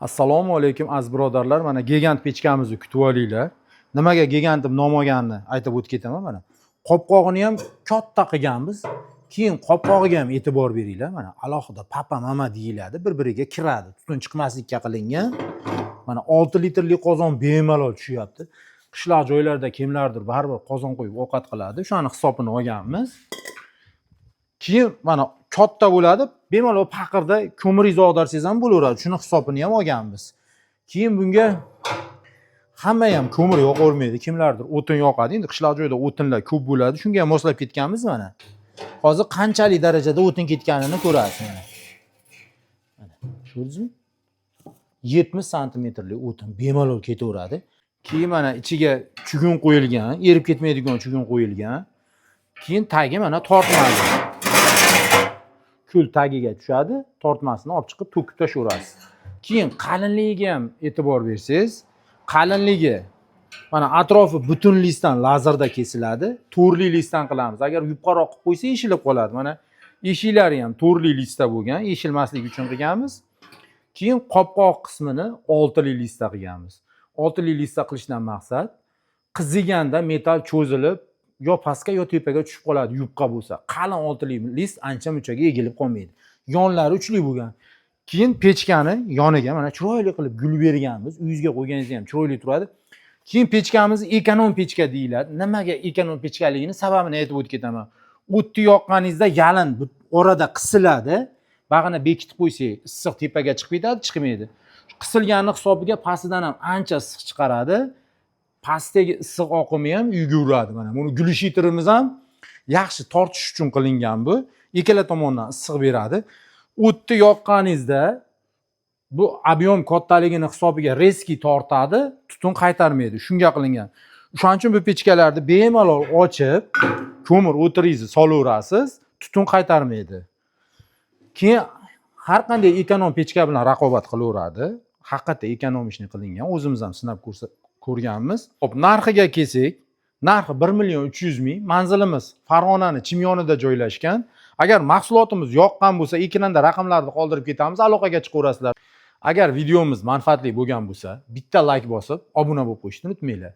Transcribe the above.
Assalomu alaykum aziz birodarlar. Mana gigant pechkamizni kutib olinglar. Nimaga gigant deb nom olganini aytib o'tib ketaman mana. Qopqog'ini ham katta qilganmiz. Keyin qopqog'iga ham e'tibor beringlar. Mana alohida papa mama deyiladi, bir-biriga kiradi. Tutun chiqmaslikka qilingan. Mana 6 litrli qozon bemalol tushyapti. Qishloq joylarda kimlardir baribir qozon qo'yib ovqat qiladi. O'shani hisobini olganmiz. Keyin mana katta bo'ladi, bemalol paqirda ko'miringizni og'darsangiz ham bo'laveradi. Shuni hisobini ham olganmiz. Keyin bunga hamma ham ko'mir yoqavermaydi. Kimlardir o'tin yoqadi. Endi qishloq joyda o'tinlar ko'p bo'ladi. Shunga ham moslab ketganmiz mana. Hozir qanchalik darajada o'tin ketganini ko'rasiz mana. Mana, ko'rdingizmi? 70 santimetrli o'tin bemalol ketaveradi. Keyin mana ichiga chugun qo'yilgan, erib ketmaydigan chugun qo'yilgan. Keyin tagi mana tortmadi. Kul tagiga tushadi, tortmasini olib chiqib to'kib tashaverasiz. Keyin qalinligiga ham e'tibor bersangiz, qalinligi mana atrofi butun listdan lazerda kesiladi, to'rli listdan qilamiz. Agar yupqaroq qilib qo'ysa eshilib qoladi. Mana eshiklari ham to'rli listda bo'lgan, eshilmasligi uchun qilganmiz. Keyin qopqoq qismini 6li listda qilganmiz. 6li listda qilishdan maqsad qiziganda metal cho'zilib yo pastga yo tepaga tushib qoladi yupqa bo'lsa. Qalin 6li list ancha-munchaga egilib qolmaydi. Yonlari uchli bo'lgan. Keyin pechkani yoniga mana chiroyli qilib gul berganmiz. Uyingizga qo'yganingizda ham chiroyli turadi. Keyin pechkamiz ekonom pechka deyiladi. Nimaga ekonom pechkaligini sababini aytib o'tib ketaman. O'tni yoqqaningizda yalin orada qisiladi. Bag'ini bekitib qo'ysangiz, issiq tepaga chiqib ketadi, chiqmaydi. Qisilganning hisobiga pastidan ham ancha issiq chiqaradi. Pastdagi issiq oqimi ham uyga uradi. Mana buni glyushiterimiz ham yaxshi tortish uchun qilingan bu. Ikkala tomondan issiq beradi. O'tni yoqqaningizda bu ob'yom kattaligini hisobiga reski tortadi, tutun qaytarmaydi. Shunga qilingan. O'shaning uchun bu pechkalarni bemalol ochib, ko'mir o'tiringizni solaverasiz, tutun qaytarmaydi. Keyin har qanday ekonom pechka bilan raqobat qilaveradi. Haqiqatda ekonomishni qilingan. O'zimiz ham sinab ko'rganmiz. Hop, narxiga kelsak, narxi 1.300.000. Manzilimiz Farg'onaning Chimyonida joylashgan. Agar mahsulotimiz yoqqan bo'lsa, ekranda raqamlarni qoldirib ketamiz, aloqaga chiqaverasizlar. Agar videomiz manfaatli bo'lgan bo'lsa, bitta like bosib, obuna bo'lib qo'yishni unutmanglar.